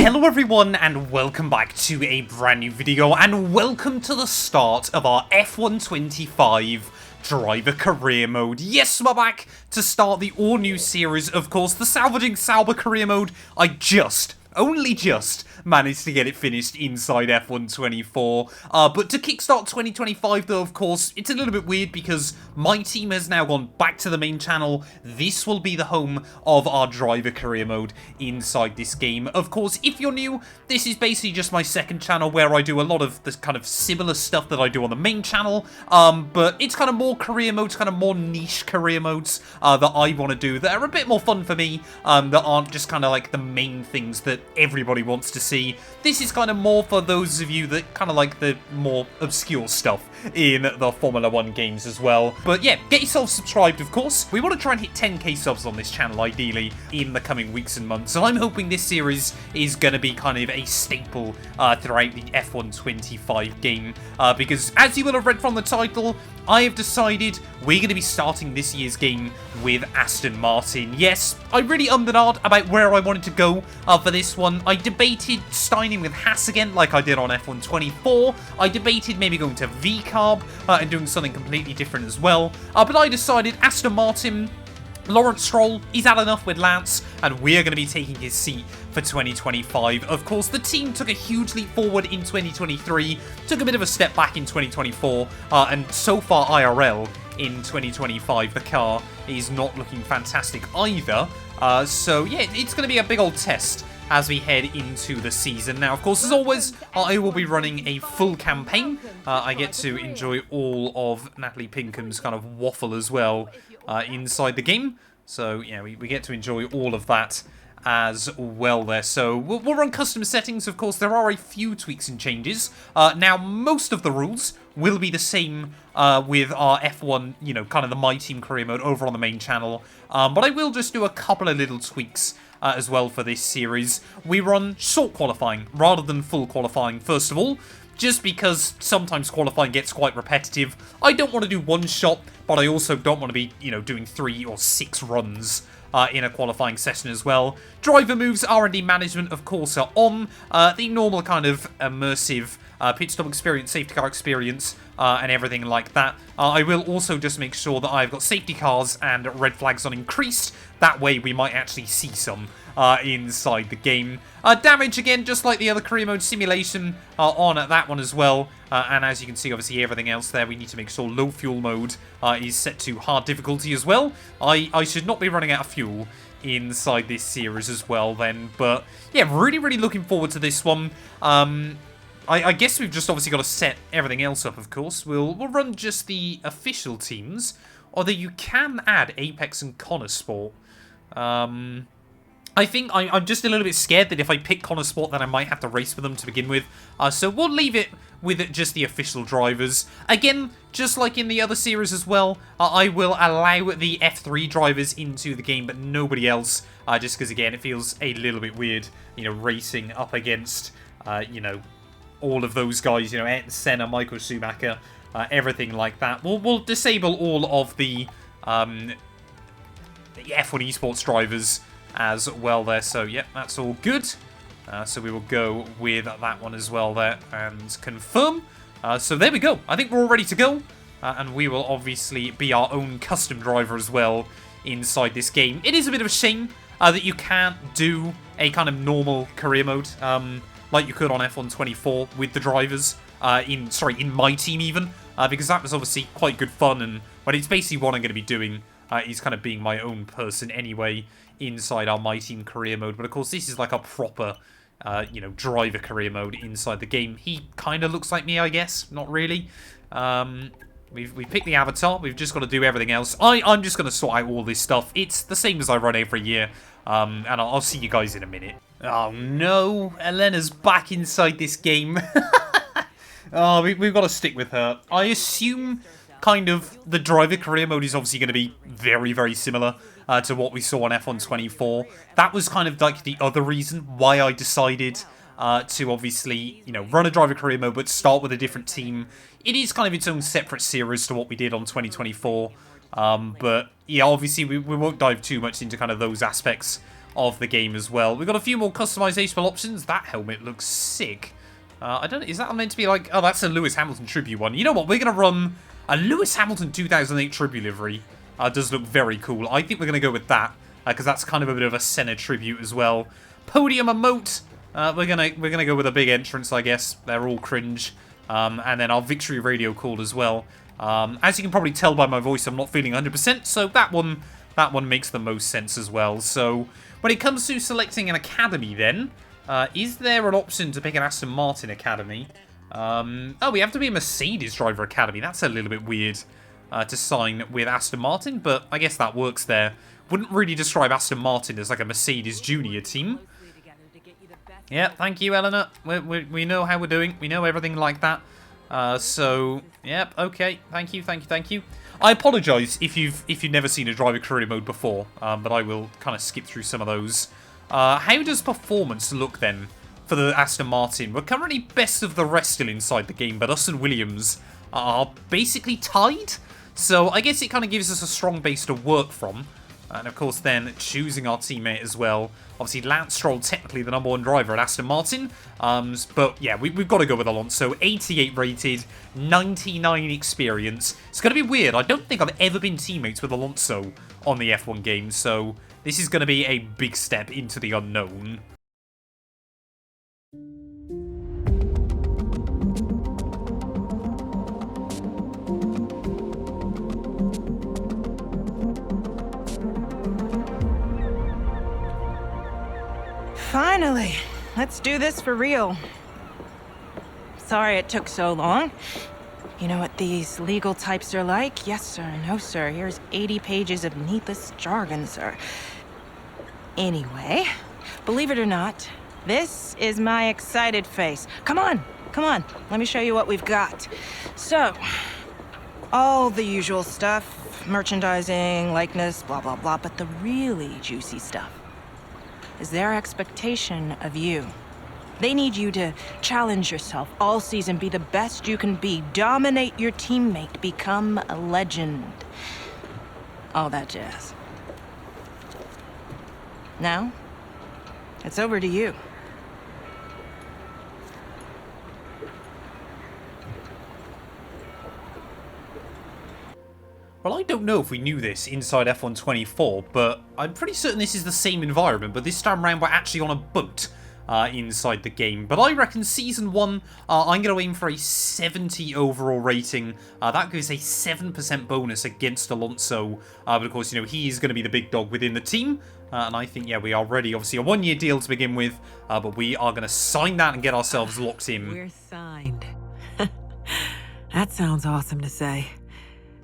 Hello everyone and welcome back to a brand new video and welcome to the start of our F125 driver career mode. Yes, we're back to start the all new series, of course, the Salvaging Sauber career mode. Only just managed to get it finished inside F124. But to kickstart 2025 though, of course, it's a little bit weird because my team has now gone back to the main channel. This will be the home of our driver career mode inside this game. Of course, if you're new, this is basically just my second channel where I do a lot of this kind of similar stuff that I do on the main channel. But it's kind of more career modes, kind of more niche career modes that I want to do that are a bit more fun for me, that aren't just kind of like the main things that everybody wants to see. This is kind of more for those of you that kind of like the more obscure stuff in the Formula 1 games as well. But yeah, get yourself subscribed, of course. We want to try and hit 10k subs on this channel, ideally, in the coming weeks and months. So I'm hoping this series is going to be kind of a staple throughout the F125 game. Because as you will have read from the title, I have decided we're going to be starting this year's game with Aston Martin. Yes, I really ummed and ahed about where I wanted to go for this one. I debated styling with Haas again, like I did on F124. I debated maybe going to VCarb and doing something completely different as well. But I decided Aston Martin, Lawrence Stroll, he's had enough with Lance, and we're going to be taking his seat for 2025. Of course, the team took a huge leap forward in 2023, took a bit of a step back in 2024, and so far IRL in 2025, the car is not looking fantastic either. So yeah, it's going to be a big old test as we head into the season. Now, of course, as always, I will be running a full campaign. I get to enjoy all of Natalie Pinkham's kind of waffle as well inside the game. So, yeah, we get to enjoy all of that as well there. So, we'll run custom settings. Of course, there are a few tweaks and changes. Now, most of the rules will be the same with our F1, you know, kind of the My Team career mode over on the main channel. But I will just do a couple of little tweaks as well for this series. We run short qualifying rather than full qualifying, first of all, just because sometimes qualifying gets quite repetitive. I don't want to do one shot, but I also don't want to be, you know, doing 3 or 6 runs in a qualifying session as well. Driver moves, R&D management, of course, are on. The normal kind of immersive pit stop experience, safety car experience, and everything like that. I will also just make sure that I've got safety cars and red flags on increased. That way we might actually see some inside the game. Damage, again, just like the other career mode simulation on at that one as well. And as you can see, obviously, everything else there, we need to make sure low fuel mode is set to hard difficulty as well. I should not be running out of fuel inside this series as well then. But yeah, really, really looking forward to this one. I guess we've just obviously got to set everything else up, of course. We'll run just the official teams, although you can add Apex and Connor Sport. I think I'm just a little bit scared that if I pick Connor Sport, then I might have to race with them to begin with. So we'll leave it with just the official drivers. Again, just like in the other series as well, I will allow the F3 drivers into the game, but nobody else. Just because, again, it feels a little bit weird, you know, racing up against, you know, all of those guys, you know, Ayrton Senna, Michael Schumacher, everything like that. We'll disable all of the F1 esports drivers as well there. So, yep, that's all good. So we will go with that one as well there and confirm. So there we go. I think we're all ready to go. And we will obviously be our own custom driver as well inside this game. It is a bit of a shame that you can't do a kind of normal career mode like you could on F124 with the drivers, in My Team even, because that was obviously quite good fun, but it's basically what I'm going to be doing, is kind of being my own person anyway inside our My Team career mode. But of course, this is like a proper, you know, driver career mode inside the game. He kind of looks like me, I guess. Not really. We picked the avatar. We've just got to do everything else. I'm just going to sort out all this stuff. It's the same as I run every year. And I'll see you guys in a minute. Oh no, Elena's back inside this game. Oh, we've got to stick with her. I assume kind of the driver career mode is obviously going to be very, very similar to what we saw on F124. That was kind of like the other reason why I decided to obviously, you know, run a driver career mode, but start with a different team. It is kind of its own separate series to what we did on 2024. But yeah, obviously we won't dive too much into kind of those aspects of the game as well. We've got a few more customizable options. That helmet looks sick. I don't know, is that meant to be like... Oh, that's a Lewis Hamilton tribute one. You know what? We're going to run a Lewis Hamilton 2008 tribute livery. Does look very cool. I think we're going to go with that, because that's kind of a bit of a Senna tribute as well. Podium emote. We're gonna go with a big entrance, I guess. They're all cringe. And then our victory radio call as well. As you can probably tell by my voice, I'm not feeling 100%, so that one makes the most sense as well. So when it comes to selecting an academy then, is there an option to pick an Aston Martin academy? Oh, we have to be a Mercedes driver academy. That's a little bit weird to sign with Aston Martin, but I guess that works there. Wouldn't really describe Aston Martin as like a Mercedes junior team. Yeah, thank you, Eleanor. We know how we're doing. We know everything like that. So, yep, okay. Thank you. I apologise if you've never seen a driver career mode before, but I will kind of skip through some of those. How does performance look then for the Aston Martin? We're currently best of the rest still inside the game, but us and Williams are basically tied. So I guess it kind of gives us a strong base to work from. And of course then choosing our teammate as well. Obviously Lance Stroll technically the #1 driver at Aston Martin. But yeah, we've got to go with Alonso. 88 rated, 99 experience. It's going to be weird. I don't think I've ever been teammates with Alonso on the F1 game. So this is going to be a big step into the unknown. Finally, let's do this for real. Sorry it took so long. You know what these legal types are like? Yes, sir. No, sir. Here's 80 pages of needless jargon, sir. Anyway, believe it or not, this is my excited face. Come on. Let me show you what we've got. So, all the usual stuff. Merchandising, likeness, blah, blah, blah. But the really juicy stuff is their expectation of you. They need you to challenge yourself all season, be the best you can be, dominate your teammate, become a legend. All that jazz. Now, it's over to you. Well, I don't know if we knew this inside F1 24, but I'm pretty certain this is the same environment, but this time around we're actually on a boat inside the game. But I reckon Season 1, I'm going to aim for a 70 overall rating. That gives a 7% bonus against Alonso. But of course, you know, he is going to be the big dog within the team. And I think, yeah, we are ready. Obviously, a 1-year deal to begin with, but we are going to sign that and get ourselves locked in. We're signed. That sounds awesome to say.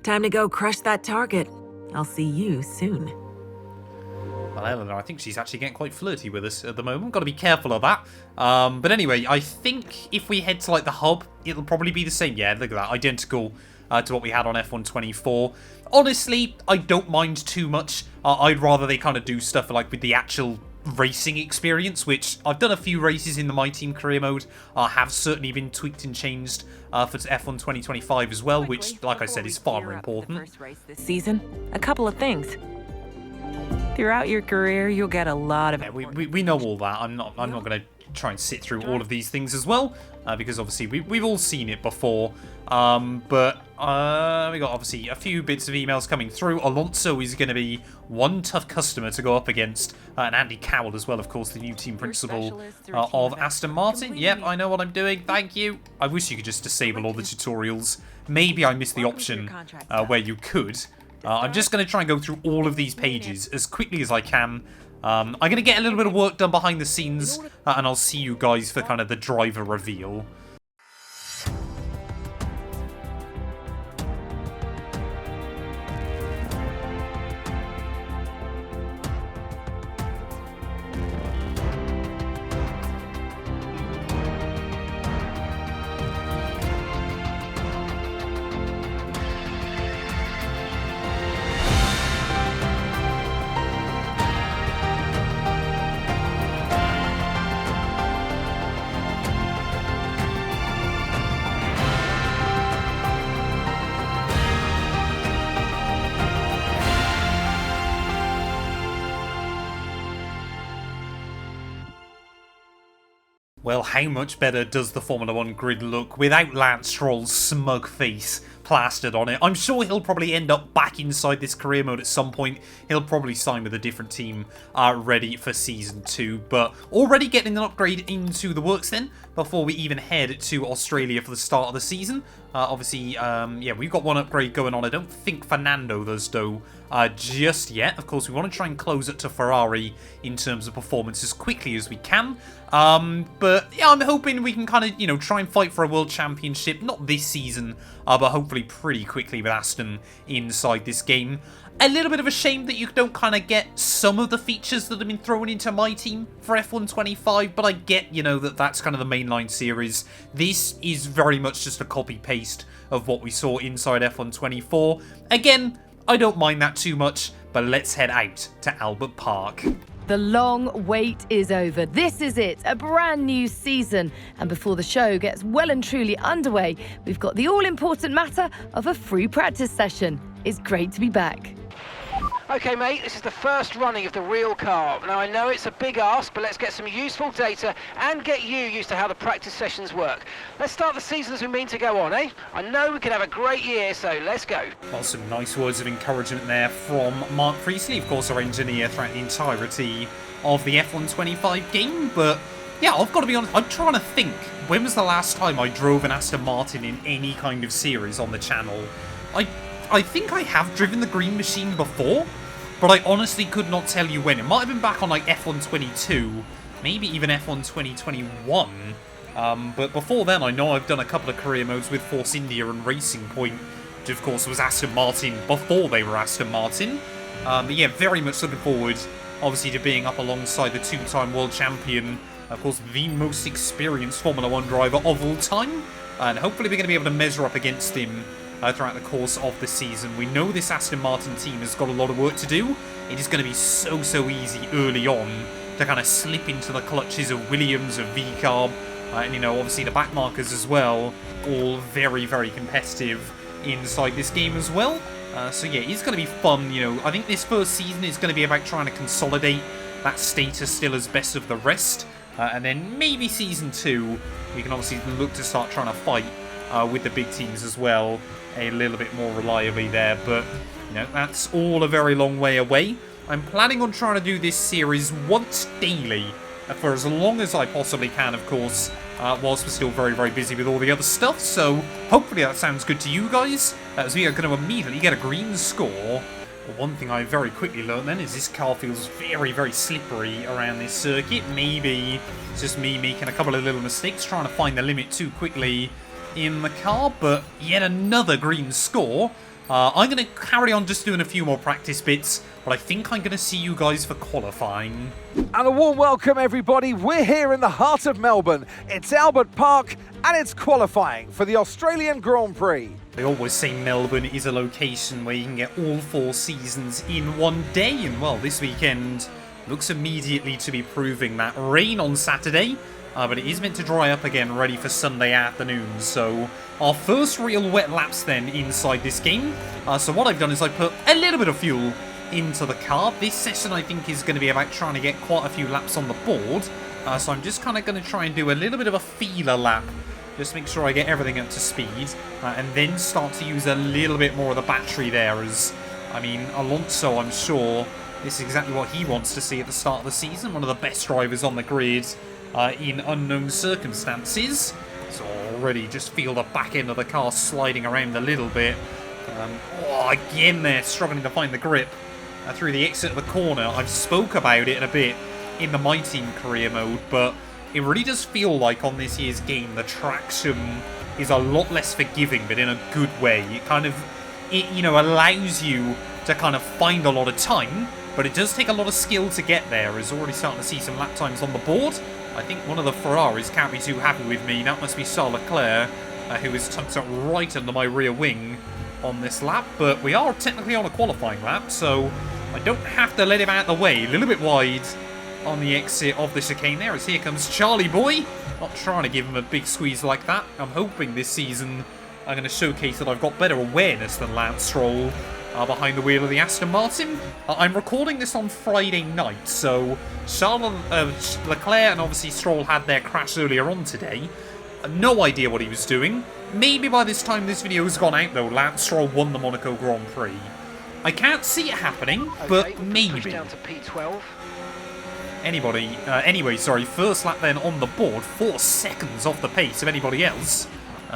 Time to go crush that target. I'll see you soon. Well, Eleanor, I think she's actually getting quite flirty with us at the moment. Got to be careful of that. But anyway, I think if we head to like the hub, it'll probably be the same. Yeah, look at that. Identical to what we had on F1 24. Honestly, I don't mind too much. I'd rather they kind of do stuff like with the actual racing experience, which I've done a few races in the My Team career mode, have certainly been tweaked and changed for F1 2025 as well, which, like I said, is far more important. First race this season, a couple of things. Throughout your career, you'll get a lot of. Yeah, we know all that. I'm not going to try and sit through all of these things as well, because obviously we've all seen it before. But we got obviously a few bits of emails coming through. Alonso is going to be one tough customer to go up against, and Andy Cowell as well, of course, the new team principal of Aston Martin. Yep, I know what I'm doing. Thank you. I wish you could just disable all the tutorials. Maybe I missed the option where you could. I'm just going to try and go through all of these pages as quickly as I can. I'm going to get a little bit of work done behind the scenes, and I'll see you guys for kind of the driver reveal. Well, how much better does the Formula 1 grid look without Lance Stroll's smug face plastered on it? I'm sure he'll probably end up back inside this career mode at some point. He'll probably sign with a different team ready for Season 2. But already getting an upgrade into the works then, before we even head to Australia for the start of the season. Obviously, yeah, we've got one upgrade going on. I don't think Fernando does, though, just yet. Of course, we want to try and close it to Ferrari in terms of performance as quickly as we can. But yeah, I'm hoping we can kind of, you know, try and fight for a world championship. Not this season, but hopefully pretty quickly with Aston inside this game. A little bit of a shame that you don't kind of get some of the features that have been thrown into my team for F1 25, but I get, you know, that's kind of the mainline series. This is very much just a copy-paste of what we saw inside F1 24. Again, I don't mind that too much, but let's head out to Albert Park. The long wait is over. This is it, a brand new season. And before the show gets well and truly underway, we've got the all-important matter of a free practice session. It's great to be back. Okay, mate, this is the first running of the real car. Now, I know it's a big ask, but let's get some useful data and get you used to how the practice sessions work. Let's start the season as we mean to go on, eh? I know we can have a great year, so let's go. Well, some nice words of encouragement there from Mark Priestley, of course, our engineer throughout the entirety of the F1 25 game. But yeah, I've got to be honest, I'm trying to think, when was the last time I drove an Aston Martin in any kind of series on the channel? I think I have driven the Green Machine before, but I honestly could not tell you when. It might have been back on like F1 22, maybe even F1 2021. But before then, I know I've done a couple of career modes with Force India and Racing Point, which of course was Aston Martin before they were Aston Martin. But yeah, very much looking forward, obviously, to being up alongside the two-time world champion, of course, the most experienced Formula 1 driver of all time. And hopefully we're going to be able to measure up against him throughout the course of the season. We know this Aston Martin team has got a lot of work to do. It is going to be so easy early on to kind of slip into the clutches of Williams, of VCarb, and, you know, obviously the backmarkers as well, all very competitive inside this game as well. So yeah, it's going to be fun. You know, I think this first season is going to be about trying to consolidate that status still as best of the rest, and then maybe Season 2, we can obviously look to start trying to fight with the big teams as well, a little bit more reliably there. But, you know, that's all a very long way away. I'm planning on trying to do this series once daily for as long as I possibly can, of course, whilst we're still very busy with all the other stuff. So hopefully that sounds good to you guys, as we are going to immediately get a green score. But one thing I very quickly learned then is this car feels very slippery around this circuit. Maybe it's just me making a couple of little mistakes, trying to find the limit too quickly in the car, but yet another green score. I'm going to carry on just doing a few more practice bits, but I think I'm going to see you guys for qualifying. And a warm welcome, everybody. We're here in the heart of Melbourne. It's Albert Park, and it's qualifying for the Australian Grand Prix. They always say Melbourne is a location where you can get all 4 seasons in one day, and well, this weekend looks immediately to be proving that. Rain on Saturday, but it is meant to dry up again, ready for Sunday afternoon. So our first real wet laps then inside this game. So what I've done is I put a little bit of fuel into the car. This session I think is going to be about trying to get quite a few laps on the board. So I'm just kind of going to try and do a little bit of a feeler lap. Just make sure I get everything up to speed. And then start to use a little bit more of the battery there. As, I mean, Alonso, I'm sure this is exactly what he wants to see at the start of the season. One of the best drivers on the grid. In unknown circumstances. So already just feel the back end of the car sliding around a little bit. Again they're struggling to find the grip through the exit of the corner. I've spoke about it a bit in the My Team career mode, but it really does feel like on this year's game the traction is a lot less forgiving, but in a good way. It kind of, you know, allows you to kind of find a lot of time, but it does take a lot of skill to get there. Is already starting to see some lap times on the board. I think one of the Ferraris can't be too happy with me. That must be Charles Leclerc, who is tucked up right under my rear wing on this lap. But we are technically on a qualifying lap, so I don't have to let him out of the way. A little bit wide on the exit of the chicane there, as here comes Charlie Boy. Not trying to give him a big squeeze like that. I'm hoping this season I'm going to showcase that I've got better awareness than Lance Stroll behind the wheel of the Aston Martin. I'm recording this on Friday night, so Leclerc and obviously Stroll had their crash earlier on today. No idea what he was doing. Maybe by this time this video has gone out though, Lance Stroll won the Monaco Grand Prix. I can't see it happening, but maybe. Down to P12. Anyway, sorry, first lap then on the board, 4 seconds off the pace of anybody else.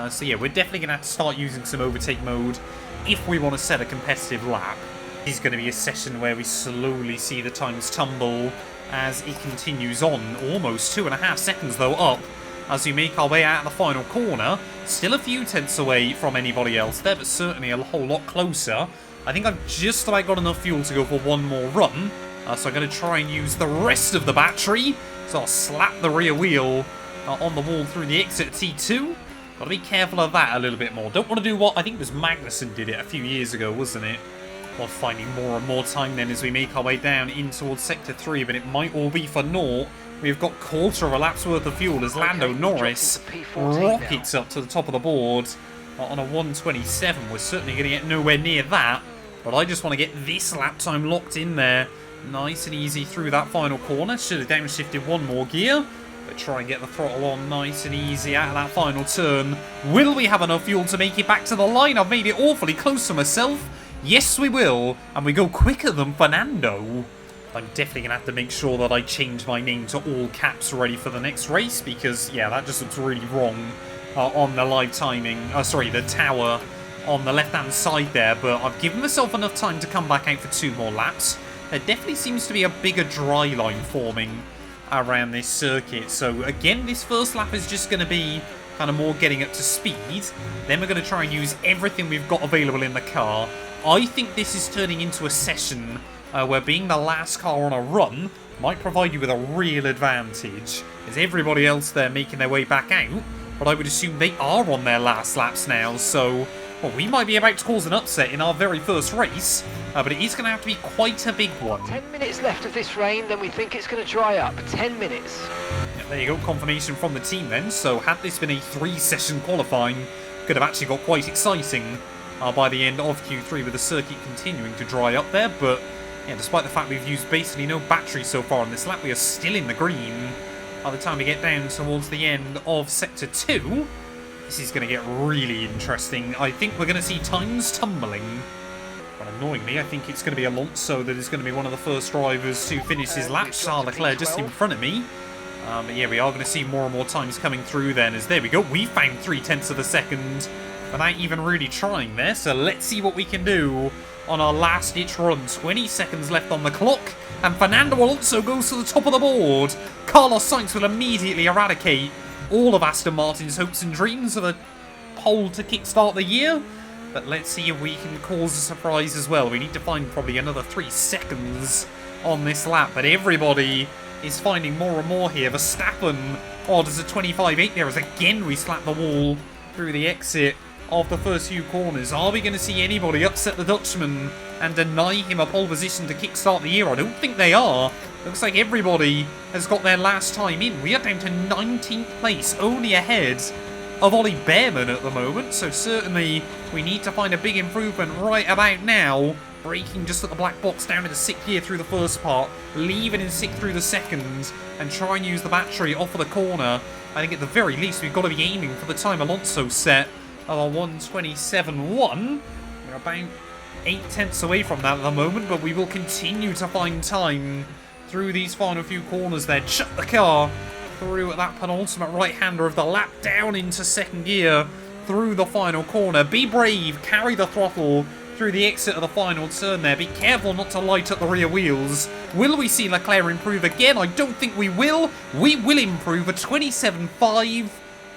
So yeah, we're definitely going to have to start using some overtake mode if we want to set a competitive lap. This is going to be a session where we slowly see the times tumble as it continues on. Almost 2.5 seconds though up as we make our way out of the final corner. Still a few tenths away from anybody else there, but certainly a whole lot closer. I think I've just about got enough fuel to go for one more run. So I'm going to try and use the rest of the battery. So I'll slap the rear wheel on the wall through the exit at T2. Got to be careful of that a little bit more. Don't want to do what I think it was Magnussen did it a few years ago, wasn't it? Well, finding more and more time then as we make our way down in towards Sector 3, but it might all be for naught. We've got quarter of a lap's worth of fuel as Lando Norris rockets up to the top of the board on a 1:27. We're certainly going to get nowhere near that, but I just want to get this lap time locked in there. Nice and easy through that final corner. Should have downshifted one more gear. But try and get the throttle on nice and easy out of that final turn. Will we have enough fuel to make it back to the line? I've made it awfully close to myself. Yes, we will. And we go quicker than Fernando. I'm definitely going to have to make sure that I change my name to all caps ready for the next race. Because, yeah, that just looks really wrong on the live timing. The tower on the left-hand side there. But I've given myself enough time to come back out for 2 more laps. There definitely seems to be a bigger dry line forming around this circuit. So again, this first lap is just going to be kind of more getting up to speed. Then we're going to try and use everything we've got available in the car. I think this is turning into a session where being the last car on a run might provide you with a real advantage. There's everybody else there making their way back out, but I would assume they are on their last laps now, so well, we might be about to cause an upset in our very first race, but it is going to have to be quite a big one. 10 minutes left of this rain, then we think it's going to dry up. 10 minutes. Yeah, there you go, confirmation from the team then. So had this been a 3-session qualifying, could have actually got quite exciting by the end of Q3 with the circuit continuing to dry up there. But yeah, despite the fact we've used basically no battery so far on this lap, we are still in the green by the time we get down towards the end of Sector 2. This is going to get really interesting. I think we're going to see times tumbling. But annoyingly, I think it's going to be Alonso that is going to be one of the first drivers to finish his lap. Charles Leclerc just in front of me. But yeah, we are going to see more and more times coming through then. As there we go, we found 0.3 of a second without even really trying there. So let's see what we can do on our last ditch run. 20 seconds left on the clock. And Fernando Alonso goes to the top of the board. Carlos Sainz will immediately eradicate all of Aston Martin's hopes and dreams of a pole to kickstart the year. But let's see if we can cause a surprise as well. We need to find probably another 3 seconds on this lap. But everybody is finding more and more here. Verstappen, does a 25.8 there as again we slap the wall through the exit of the first few corners. Are we going to see anybody upset the Dutchman and deny him a pole position to kickstart the year? I don't think they are. Looks like everybody has got their last time in. We are down to 19th place, only ahead of Ollie Behrman at the moment. So certainly we need to find a big improvement right about now. Braking just at the black box down into 6th gear through the first part, leaving in 6th through the second, and try and use the battery off of the corner. I think at the very least we've got to be aiming for the time Alonso set of a 1:27.1. We're about 8 tenths away from that at the moment, but we will continue to find time through these final few corners there. Chuck the car through at that penultimate right-hander of the lap, down into 2nd gear through the final corner. Be brave, carry the throttle through the exit of the final turn there. Be careful not to light up the rear wheels. Will we see Leclerc improve again? I don't think we will. We will improve a 27.5,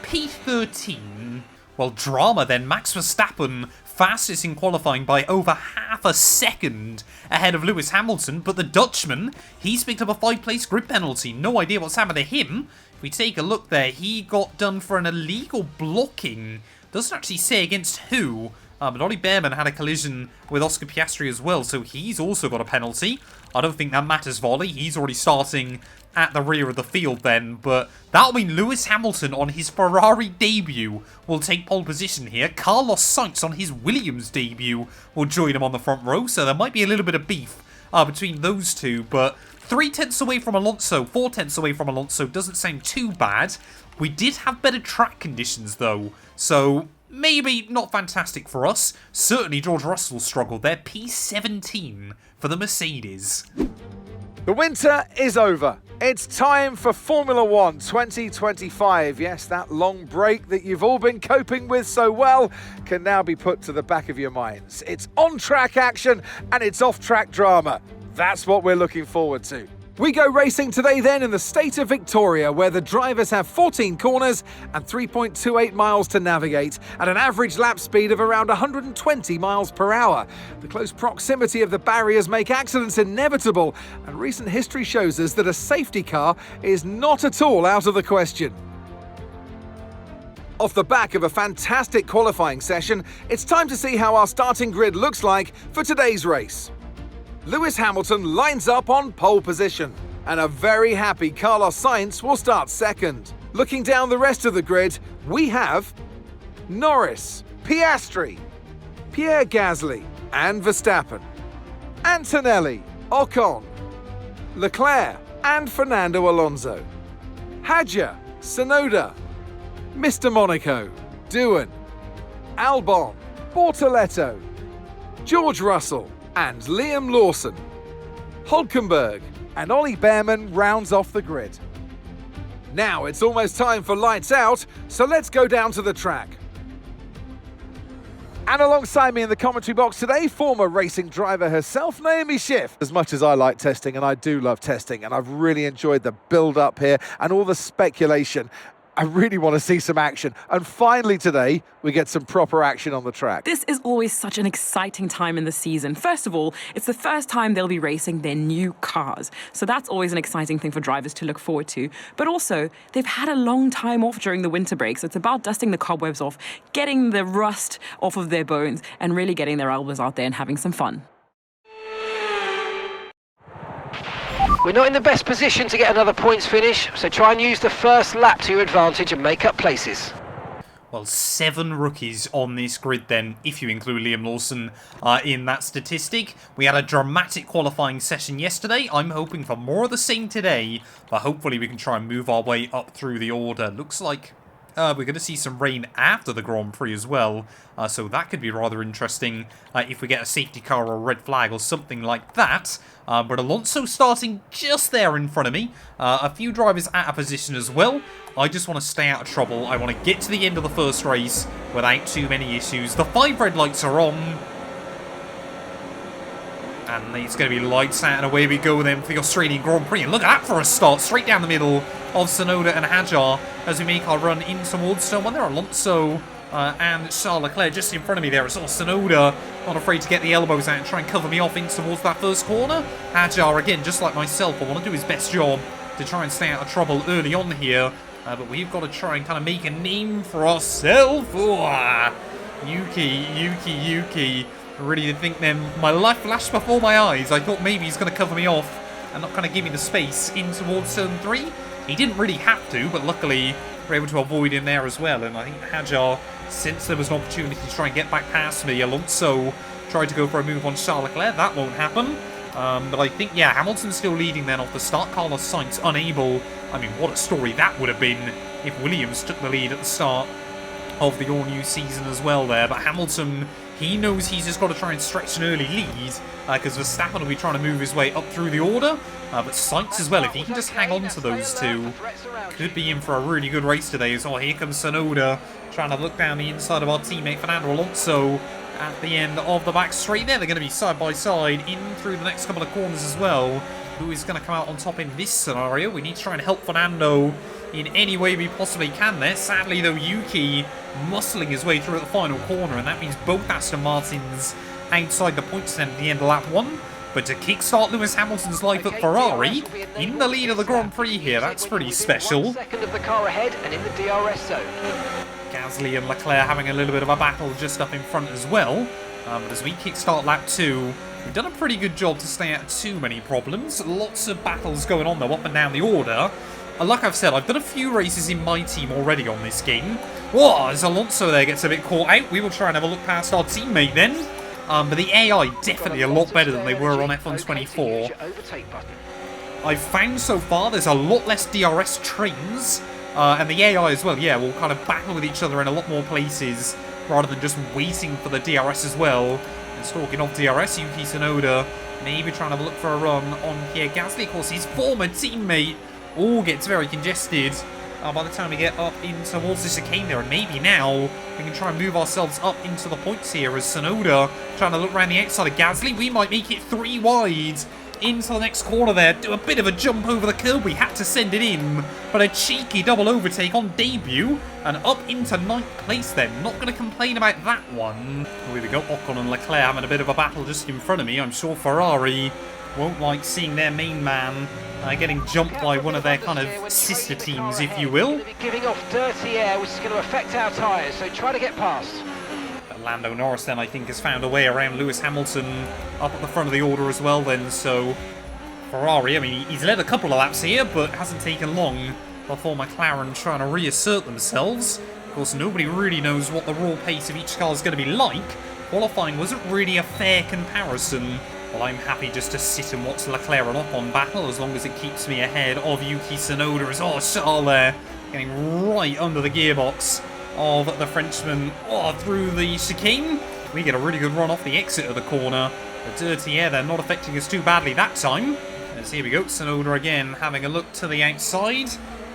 P13. Well, drama then. Max Verstappen fastest in qualifying by over half a second ahead of Lewis Hamilton, but the Dutchman, he's picked up a 5-place grid penalty. No idea what's happened to him. If we take a look there, he got done for an illegal blocking. Doesn't actually say against who, but Ollie Behrman had a collision with Oscar Piastri as well, so he's also got a penalty. I don't think that matters, Volley. He's already starting at the rear of the field then, but that'll mean Lewis Hamilton on his Ferrari debut will take pole position here. Carlos Sainz on his Williams debut will join him on the front row, so there might be a little bit of beef between those two, but 3/10 away from Alonso, 4/10 away from Alonso doesn't sound too bad. We did have better track conditions though, so maybe not fantastic for us. Certainly George Russell struggled there, P17 for the Mercedes. The winter is over. It's time for Formula 1 2025. Yes, that long break that you've all been coping with so well can now be put to the back of your minds. It's on-track action and it's off-track drama. That's what we're looking forward to. We go racing today then in the state of Victoria, where the drivers have 14 corners and 3.28 miles to navigate at an average lap speed of around 120 miles per hour. The close proximity of the barriers make accidents inevitable, and recent history shows us that a safety car is not at all out of the question. Off the back of a fantastic qualifying session, it's time to see how our starting grid looks like for today's race. Lewis Hamilton lines up on pole position, and a very happy Carlos Sainz will start second. Looking down the rest of the grid, we have Norris, Piastri, Pierre Gasly and Verstappen, Antonelli, Ocon, Leclerc and Fernando Alonso, Hadjar, Tsunoda, Mr. Monaco, Doohan, Albon, Bortoletto, George Russell and Liam Lawson. Hulkenberg and Ollie Behrman rounds off the grid. Now it's almost time for lights out, so let's go down to the track. And alongside me in the commentary box today, former racing driver herself, Naomi Schiff. As much as I like testing, and I do love testing, and I've really enjoyed the build-up here and all the speculation, I really want to see some action. And finally today, we get some proper action on the track. This is always such an exciting time in the season. First of all, it's the first time they'll be racing their new cars. So that's always an exciting thing for drivers to look forward to. But also, they've had a long time off during the winter break. So it's about dusting the cobwebs off, getting the rust off of their bones, and really getting their elbows out there and having some fun. We're not in the best position to get another points finish, so try and use the first lap to your advantage and make up places. Well, 7 rookies on this grid then, if you include Liam Lawson in that statistic. We had a dramatic qualifying session yesterday. I'm hoping for more of the same today, but hopefully we can try and move our way up through the order. Looks like we're going to see some rain after the Grand Prix as well, so that could be rather interesting if we get a safety car or a red flag or something like that. But Alonso starting just there in front of me. A few drivers at a position as well. I just want to stay out of trouble. I want to get to the end of the first race without too many issues. The 5 red lights are on. And it's going to be lights out and away we go then for the Australian Grand Prix. And look at that for a start, straight down the middle of Tsunoda and Hadjar as we make our run in towards someone there. Alonso and Charles Leclerc just in front of me there. It's all Tsunoda, not afraid to get the elbows out and try and cover me off in towards that first corner. Hadjar, again, just like myself, I want to do his best job to try and stay out of trouble early on here. But we've got to try and kind of make a name for ourselves. Yuki. I really did think then my life flashed before my eyes. I thought maybe he's going to cover me off and not kind of give me the space in towards turn 3. He didn't really have to, but luckily we're able to avoid him there as well. And I think Hadjar, since there was an opportunity to try and get back past me, Alonso tried to go for a move on Charles Leclerc. That won't happen. But I think, yeah, Hamilton's still leading then off the start. Carlos Sainz unable. I mean, what a story that would have been if Williams took the lead at the start of the all-new season as well there. But Hamilton, he knows he's just got to try and stretch an early lead because Verstappen will be trying to move his way up through the order. But Sainz as well, if he can just hang on to those two, could be in for a really good race today as well. Here comes Tsunoda trying to look down the inside of our teammate Fernando Alonso at the end of the back straight there. They're going to be side by side in through the next couple of corners as well. Who is going to come out on top in this scenario? We need to try and help Fernando in any way we possibly can there. Sadly though, Yuki muscling his way through at the final corner, and that means both Aston Martins outside the points then at the end of lap 1. But to kickstart Lewis Hamilton's life at Ferrari, in the lead of the Grand Prix here, that's pretty special. 1 second of the car ahead and in the DRS zone. Gasly and Leclerc having a little bit of a battle just up in front as well. But as we kickstart lap 2, we've done a pretty good job to stay out of too many problems. Lots of battles going on though, up and down the order. And like I've said, I've done a few races in my team already on this game. Whoa, as Alonso there gets a bit caught out, we will try and have a look past our teammate then. But the AI definitely a lot better than they were on F1 24. I've found so far there's a lot less DRS trains. And the AI as well, yeah, will kind of battle with each other in a lot more places rather than just waiting for the DRS as well. And talking of DRS, Yuki Tsunoda maybe trying to look for a run on Pierre Gasly. Of course, his former teammate all gets very congested by the time we get up in towards the chicane there. And maybe now we can try and move ourselves up into the points here as Tsunoda trying to look around the outside of Gasly. We might make it 3 wide into the next corner there. Do a bit of a jump over the curb. We had to send it in, but a cheeky double overtake on debut and up into 9th place then. Not going to complain about that one. Oh, here we go. Ocon and Leclerc having a bit of a battle just in front of me. I'm sure Ferrari won't like seeing their main man getting jumped by one of their kind of sister teams, if you will. Giving off dirty air, which is going to affect our tyres, so try to get past. Lando Norris then, I think, has found a way around Lewis Hamilton up at the front of the order as well then, so Ferrari, I mean, he's led a couple of laps here, but hasn't taken long before McLaren trying to reassert themselves. Of course, nobody really knows what the raw pace of each car is going to be like. Qualifying wasn't really a fair comparison. Well, I'm happy just to sit and watch Leclerc and Ocon battle as long as it keeps me ahead of Yuki Tsunoda as Charles there getting right under the gearbox of the Frenchman through the chicane. We get a really good run off the exit of the corner. The dirty air there not affecting us too badly that time. As here we go, Tsunoda again having a look to the outside.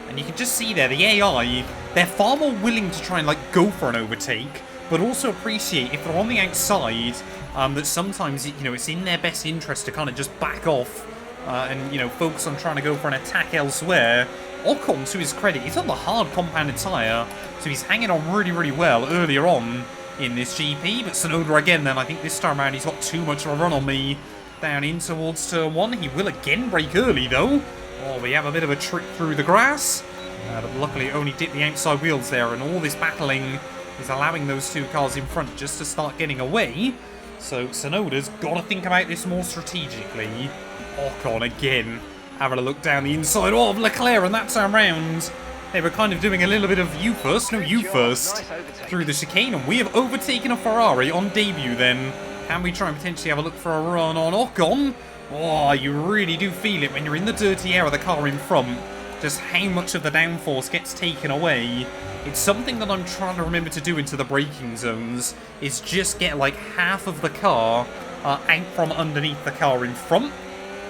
And you can just see there, the AI, they're far more willing to try and go for an overtake, but also appreciate if they're on the outside, that sometimes, it's in their best interest to kind of just back off and, focus on trying to go for an attack elsewhere. Ocon, to his credit, he's on the hard compounded tyre, so he's hanging on really, really well earlier on in this GP. But Tsunoda again then, I think this time around he's got too much of a run on me down in towards turn 1. He will again brake early though. Oh, we have a bit of a trick through the grass. But luckily it only dipped the outside wheels there, and all this battling is allowing those two cars in front just to start getting away. So Tsunoda's got to think about this more strategically. Ocon again having a look down the inside of Leclerc, and that time round they were kind of doing a little bit of you first, no you first, through the chicane, and we have overtaken a Ferrari on debut then. Can we try and potentially have a look for a run on Ocon? Oh, you really do feel it when you're in the dirty air of the car in front, just how much of the downforce gets taken away. It's something that I'm trying to remember to do into the braking zones, is just get half of the car out from underneath the car in front.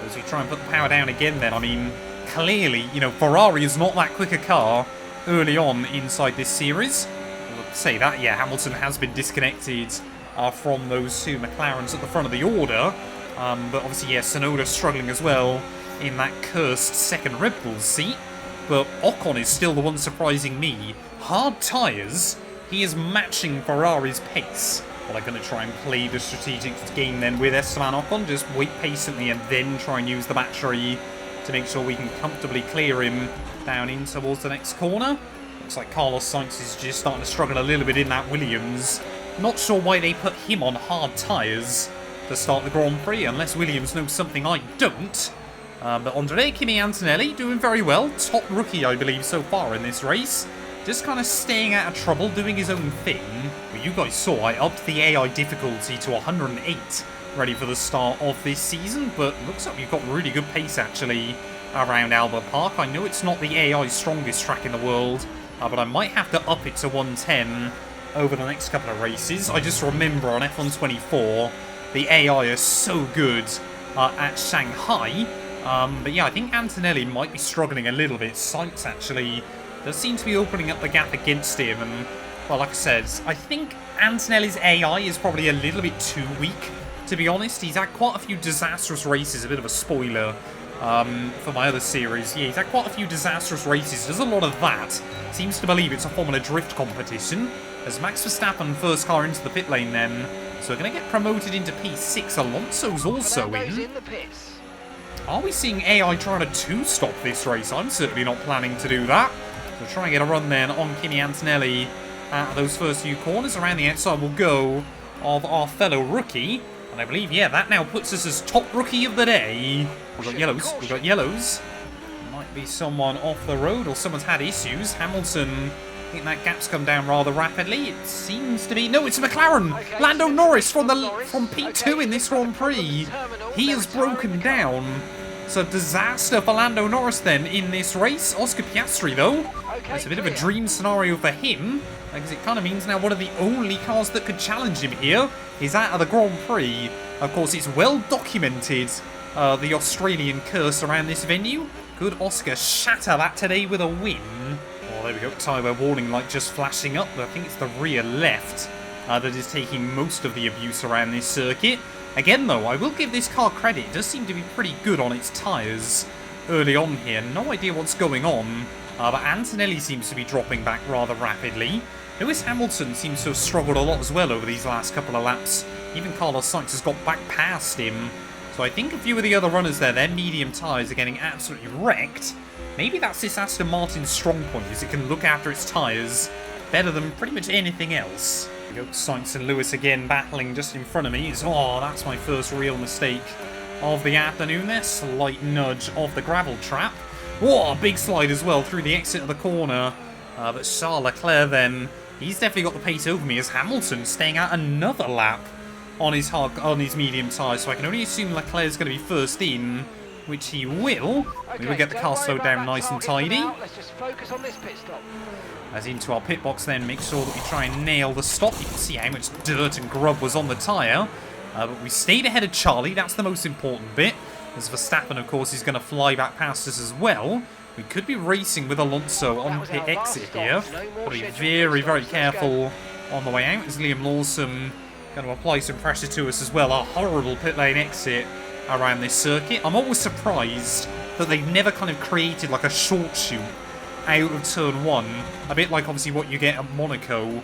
As we try and put the power down again then, I mean, clearly, Ferrari is not that quick a car early on inside this series. I'll say that, yeah, Hamilton has been disconnected from those two McLarens at the front of the order. But obviously, yeah, Tsunoda struggling as well in that cursed second Red Bull seat. But Ocon is still the one surprising me. Hard tyres, he is matching Ferrari's pace. Well, I'm going to try and play the strategic game then with Esteban Ocon. Just wait patiently and then try and use the battery to make sure we can comfortably clear him down in towards the next corner. Looks like Carlos Sainz is just starting to struggle a little bit in that Williams. Not sure why they put him on hard tyres to start the Grand Prix, unless Williams knows something I don't. But Andrea Kimi Antonelli doing very well. Top rookie, I believe, so far in this race. Just kind of staying out of trouble, doing his own thing. Well, you guys saw I upped the AI difficulty to 108, ready for the start of this season. But looks like you've got really good pace, actually, around Albert Park. I know it's not the AI's strongest track in the world, but I might have to up it to 110 over the next couple of races. I just remember on F1 24, the AI is so good at Shanghai. But yeah, I think Antonelli might be struggling a little bit. Sainz actually does seem to be opening up the gap against him. And, well, like I said, I think Antonelli's AI is probably a little bit too weak, to be honest. He's had quite a few disastrous races, a bit of a spoiler for my other series. Yeah, he's had quite a few disastrous races. Does a lot of that. Seems to believe it's a Formula Drift competition. As Max Verstappen first car into the pit lane then. So we're going to get promoted into P6. Alonso's also in. Are we seeing AI trying to two-stop this race? I'm certainly not planning to do that. So try and get a run then on Kimi Antonelli at those first few corners. Around the outside we'll go. of our fellow rookie. And I believe, yeah, that now puts us as top rookie of the day. We've got yellows. We've got yellows. Might be someone off the road or someone's had issues. Hamilton, I think that gap's come down rather rapidly. It seems to be... No, it's McLaren. Lando Norris from P2 in this Grand Prix. He has broken down. It's a disaster for Lando Norris then in this race. Oscar Piastri, though, it's a bit of a dream scenario for him, because it kind of means now one of the only cars that could challenge him here is out of the Grand Prix. Of course, it's well documented, the Australian curse around this venue. Could Oscar shatter that today with a win? Oh, there we go. Tyre warning light just flashing up. I think it's the rear left that is taking most of the abuse around this circuit. Again, though, I will give this car credit. It does seem to be pretty good on its tyres early on here. No idea what's going on, but Antonelli seems to be dropping back rather rapidly. Lewis Hamilton seems to have struggled a lot as well over these last couple of laps. Even Carlos Sainz has got back past him. So I think a few of the other runners there, their medium tyres are getting absolutely wrecked. Maybe that's this Aston Martin's strong point, is it can look after its tyres better than pretty much anything else. Sainz and Lewis again battling just in front of me. Oh, that's my first real mistake of the afternoon there. Slight nudge of the gravel trap. Whoa, a big slide as well through the exit of the corner. But Charles Leclerc then, he's definitely got the pace over me as Hamilton staying out another lap on his medium tyres. So I can only assume Leclerc's going to be first in, which he will. We will get the car slowed down nice and tidy. Let's just focus on this pit stop. As into our pit box then, make sure that we try and nail the stop. You can see how much dirt and grub was on the tyre. But we stayed ahead of Charlie, that's the most important bit. As Verstappen, of course, is going to fly back past us as well. We could be racing with Alonso on pit exit here. Got to be very, very careful on the way out. As Liam Lawson going to apply some pressure to us as well. A horrible pit lane exit around this circuit. I'm always surprised that they've never kind of created like a short shoot out of turn one, a bit like obviously what you get at Monaco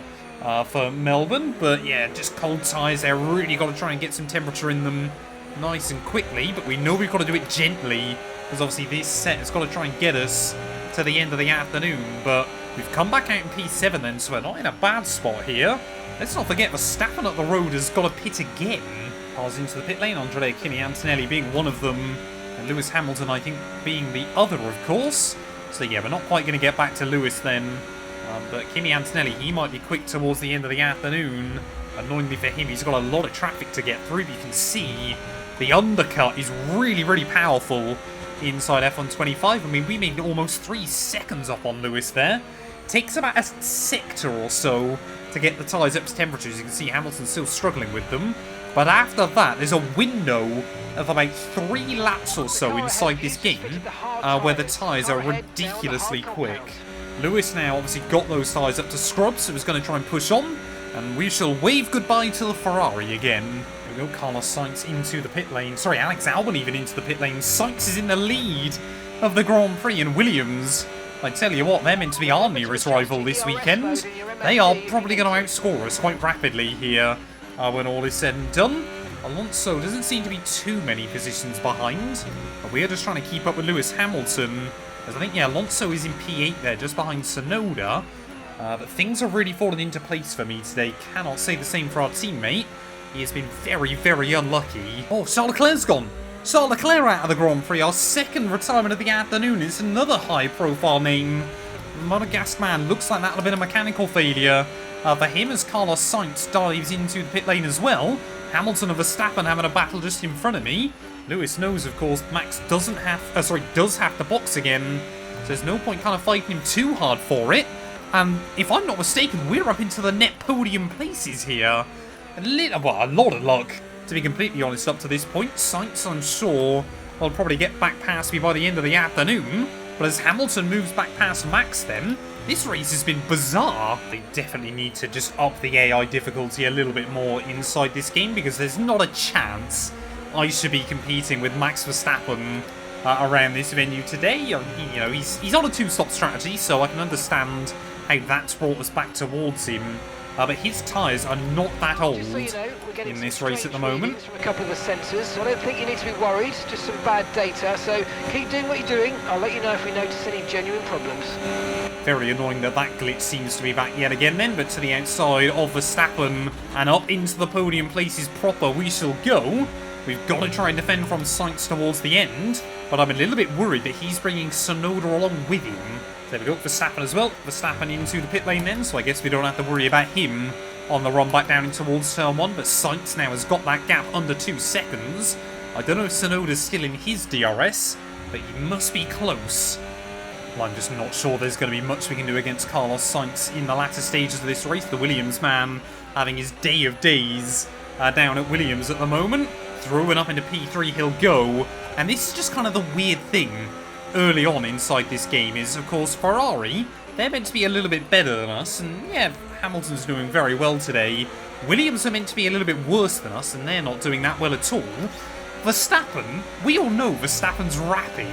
for Melbourne, but yeah, just cold tyres there. Really got to try and get some temperature in them nice and quickly, but we know we've got to do it gently, because obviously this set has got to try and get us to the end of the afternoon. But we've come back out in P7 then, so we're not in a bad spot here. Let's not forget Verstappen up the road has got to pit again. Cars into the pit lane, Andrea Kimi Antonelli being one of them, and Lewis Hamilton, I think, being the other, of course. So yeah, we're not quite going to get back to Lewis then. But Kimi Antonelli, he might be quick towards the end of the afternoon. Annoyingly for him, he's got a lot of traffic to get through. But you can see the undercut is really, really powerful inside F125. I mean, we made almost 3 seconds up on Lewis there. Takes about a sector or so to get the tyres up to temperature. As you can see, Hamilton's still struggling with them. But after that, there's a window of about 3 laps or so inside this game where the tyres are ridiculously quick. Lewis now obviously got those tyres up to scrub, so he's going to try and push on. And we shall wave goodbye to the Ferrari again. Here we go, Carlos Sainz into the pit lane. Sorry, Alex Albon even into the pit lane. Sainz is in the lead of the Grand Prix, and Williams, I tell you what, they're meant to be our nearest rival this weekend. They are probably going to outscore us quite rapidly here when all is said and done. Alonso doesn't seem to be too many positions behind, but we are just trying to keep up with Lewis Hamilton. As I think, yeah, Alonso is in P8 there, just behind Tsunoda. But things are really falling into place for me today. Cannot say the same for our teammate. He has been very, very unlucky. Oh, Charles Leclerc's gone. Charles Leclerc out of the Grand Prix. Our second retirement of the afternoon. It's another high-profile name. Monegasque man. Looks like that'll have been a mechanical failure for him as Carlos Sainz dives into the pit lane as well. Hamilton and Verstappen having a battle just in front of me. Lewis knows, of course, Max does have to box again. So there's no point kind of fighting him too hard for it. And if I'm not mistaken, we're up into the net podium places here. A lot of luck, to be completely honest, up to this point. Sainz, I'm sure, will probably get back past me by the end of the afternoon. But as Hamilton moves back past Max then, this race has been bizarre. They definitely need to just up the AI difficulty a little bit more inside this game, because there's not a chance I should be competing with Max Verstappen around this venue today. You know, he's on a 2-stop strategy, so I can understand how that's brought us back towards him. But his tyres are not that old in this race at the moment. From a couple of the sensors, so I don't think you need to be worried. Just some bad data. So keep doing what you're doing. I'll let you know if we notice any genuine problems. Very annoying that that glitch seems to be back yet again then, but to the outside of Verstappen and up into the podium places proper we shall go. We've got to try and defend from Sainz towards the end, but I'm a little bit worried that he's bringing Tsunoda along with him. There we go, Verstappen as well. Verstappen into the pit lane then, so I guess we don't have to worry about him on the run back down in towards turn 1, but Sainz now has got that gap under 2 seconds. I don't know if Tsunoda's still in his DRS, but he must be close. Well, I'm just not sure there's going to be much we can do against Carlos Sainz in the latter stages of this race. The Williams man having his day of days down at Williams at the moment. Throwing up into P3 he'll go. And this is just kind of the weird thing early on inside this game is, of course, Ferrari, they're meant to be a little bit better than us. And yeah, Hamilton's doing very well today. Williams are meant to be a little bit worse than us, and they're not doing that well at all. Verstappen, we all know Verstappen's rapid,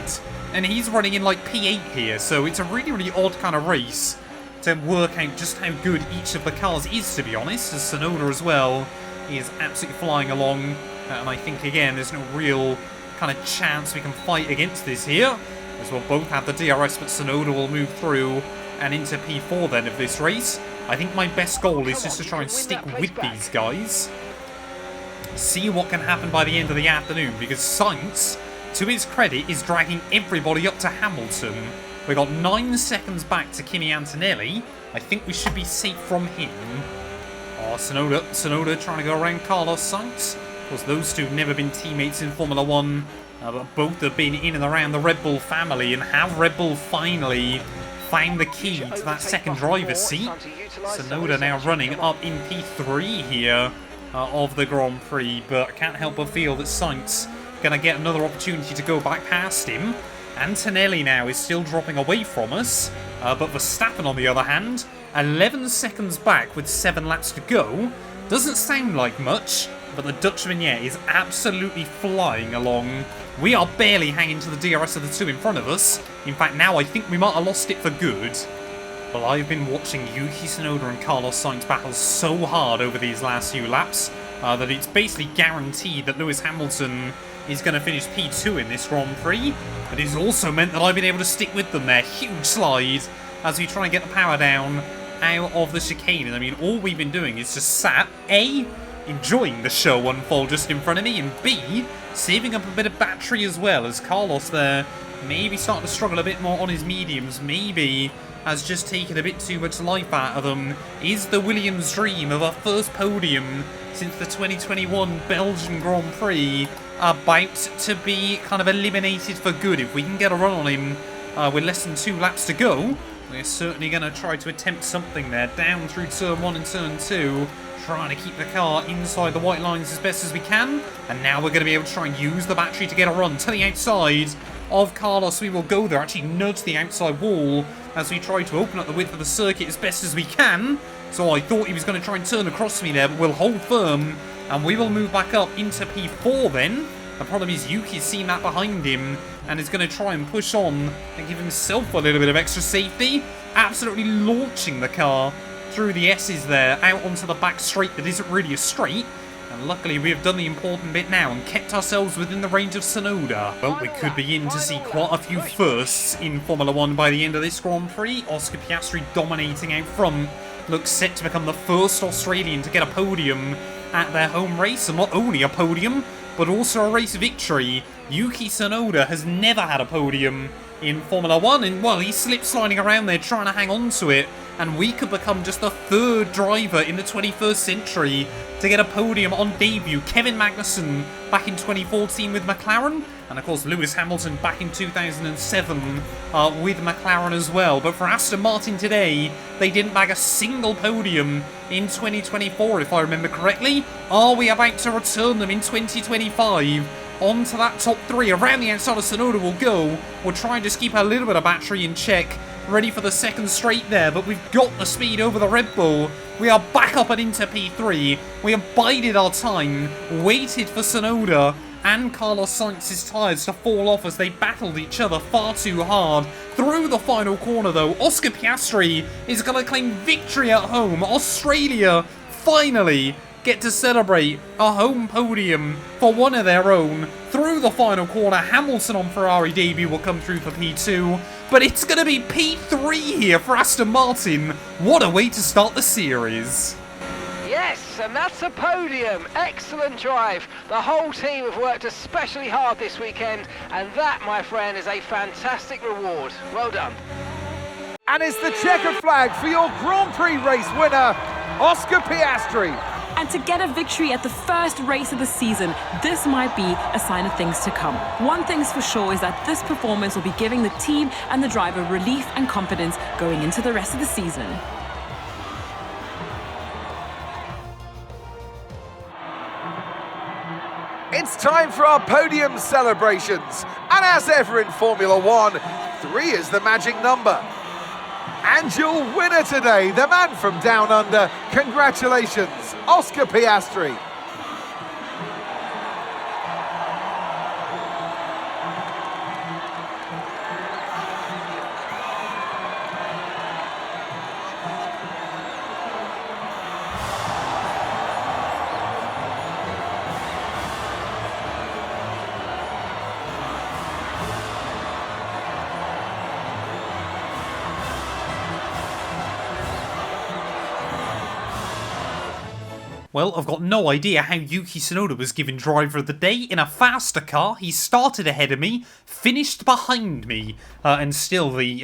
and he's running in like P8 here, so it's a really, really odd kind of race to work out just how good each of the cars is, to be honest. As Tsunoda as well, he is absolutely flying along, and I think, again, there's no real kind of chance we can fight against this here, as we'll both have the DRS, but Tsunoda will move through and into P4 then of this race. I think my best goal is just to try and stick with these guys. See what can happen by the end of the afternoon, because Sainz, to his credit, is dragging everybody up to Hamilton. We got 9 seconds back to Kimi Antonelli. I think we should be safe from him. Oh, Tsunoda trying to go around Carlos Sainz. Of course, those two have never been teammates in Formula 1, but both have been in and around the Red Bull family, and have Red Bull finally found the key to that second driver's seat. Tsunoda now running up in P3 here of the Grand Prix, but can't help but feel that Sainz going to get another opportunity to go back past him. Antonelli now is still dropping away from us, but Verstappen, on the other hand, 11 seconds back with 7 laps to go. Doesn't sound like much, but the Dutchman, yeah, is absolutely flying along. We are barely hanging to the DRS of the two in front of us. In fact, now I think we might have lost it for good. Well, I've been watching Yuki Tsunoda and Carlos Sainz battle so hard over these last few laps that it's basically guaranteed that Lewis Hamilton is going to finish P2 in this Grand Prix. But it's also meant that I've been able to stick with them there. Huge slide as we try and get the power down out of the chicane. And I mean, all we've been doing is just sat, A, enjoying the show unfold just in front of me, and B, saving up a bit of battery as well, as Carlos there maybe starting to struggle a bit more on his mediums, maybe has just taken a bit too much life out of them. Is the Williams dream of our first podium since the 2021 Belgian Grand Prix about to be kind of eliminated for good? If we can get a run on him with less than 2 laps to go, we're certainly going to try to attempt something there. Down through turn 1 and turn 2, trying to keep the car inside the white lines as best as we can. And now we're going to be able to try and use the battery to get a run to the outside of Carlos. We will go there, actually nudge the outside wall as we try to open up the width of the circuit as best as we can. So I thought he was going to try and turn across me there, but we'll hold firm and we will move back up into P4 then. The problem is Yuki's seen that behind him and is going to try and push on and give himself a little bit of extra safety. Absolutely launching the car through the S's there, out onto the back straight that isn't really a straight. And luckily we have done the important bit now and kept ourselves within the range of Tsunoda. Well, we could begin to see quite a few firsts in Formula 1 by the end of this Grand Prix. Oscar Piastri dominating out front. Looks set to become the first Australian to get a podium at their home race. And not only a podium, but also a race victory. Yuki Tsunoda has never had a podium in Formula 1. And, well, he's slip-sliding around there trying to hang on to it. And we could become just the 3rd driver in the 21st century to get a podium on debut. Kevin Magnussen back in 2014 with McLaren. And of course Lewis Hamilton back in 2007 with McLaren as well. But for Aston Martin today, they didn't bag a single podium in 2024 if I remember correctly. Are we about to return them in 2025? Onto that top 3. Around the outside of Tsunoda will go. We'll try and just keep a little bit of battery in check. Ready for the second straight there, but we've got the speed over the Red Bull. We are back up and into P3. We have bided our time, waited for Tsunoda and Carlos Sainz's tyres to fall off as they battled each other far too hard. Through the final corner though, Oscar Piastri is going to claim victory at home. Australia finally get to celebrate a home podium for one of their own. Through the final corner, Hamilton on Ferrari debut will come through for P2, but it's going to be P3 here for Aston Martin. What a way to start the series. Yes, and that's a podium. Excellent drive. The whole team have worked especially hard this weekend, and that, my friend, is a fantastic reward. Well done. And it's the checkered flag for your Grand Prix race winner, Oscar Piastri. And to get a victory at the first race of the season, this might be a sign of things to come. One thing's for sure is that this performance will be giving the team and the driver relief and confidence going into the rest of the season. It's time for our podium celebrations. And as ever in Formula One, 3 is the magic number. And your winner today, the man from down under, congratulations, Oscar Piastri. Well, I've got no idea how Yuki Tsunoda was given driver of the day. In a faster car, he started ahead of me, finished behind me, and still the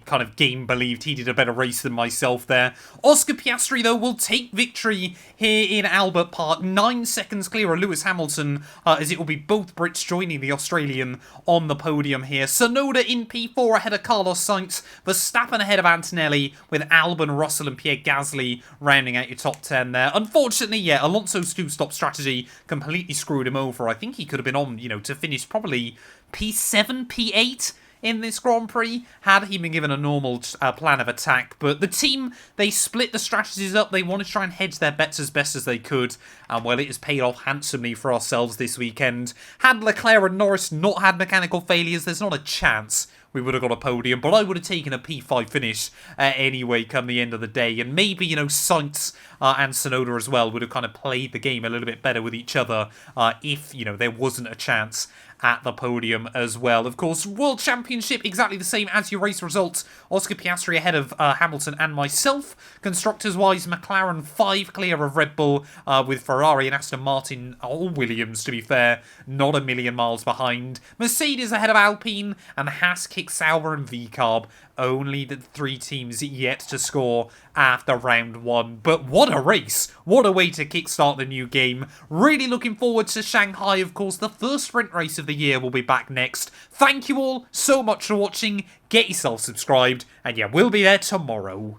kind of game believed he did a better race than myself there. Oscar Piastri, though, will take victory here in Albert Park, 9 seconds clear of Lewis Hamilton, as it will be both Brits joining the Australian on the podium here. Tsunoda in P4 ahead of Carlos Sainz, Verstappen ahead of Antonelli, with Albon, Russell and Pierre Gasly rounding out your top 10 there. Unfortunately, yeah, Alonso's two-stop strategy completely screwed him over. I think he could have been on, to finish probably P7, P8 in this Grand Prix, had he been given a normal plan of attack. But the team, they split the strategies up. They wanted to try and hedge their bets as best as they could. And, well, it has paid off handsomely for ourselves this weekend. Had Leclerc and Norris not had mechanical failures, there's not a chance we would have got a podium, but I would have taken a P5 finish anyway come the end of the day. And maybe, Sainz and Tsunoda as well would have kind of played the game a little bit better with each other if, there wasn't a chance at the podium as well. Of course, World Championship, exactly the same as your race results. Oscar Piastri ahead of Hamilton and myself. Constructors-wise, McLaren 5 clear of Red Bull, with Ferrari and Aston Martin, or Williams, to be fair, not a million miles behind. Mercedes ahead of Alpine, and Haas, Kick Sauber and VCarb. Only the 3 teams yet to score after round 1. But what a race! What a way to kickstart the new game. Really looking forward to Shanghai, of course. The first sprint race of the year will be back next. Thank you all so much for watching. Get yourself subscribed, and yeah, we'll be there tomorrow.